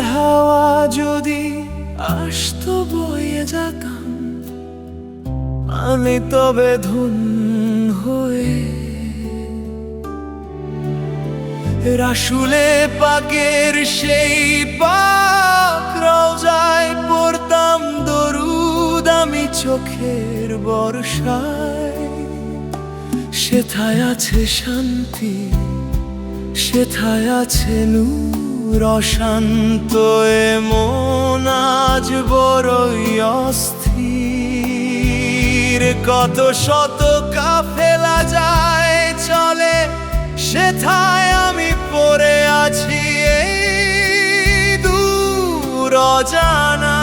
হাওয়া যদি আসতো বয়ে যেতাম আমি তবে ধন্য হয়ে রাসূলে পাকের সেই পাক রওজায় পড়তাম দরুদ আমি চোখের বর্ষায়। সেথায় আছে শান্তি, সেথায় আছে নূর, অশান্ত এ মন আজ বড়ই অস্থির। কত শত কাফেলা যায় চলে, সেথায় আমি পড়ে আছি এই দূর অজানা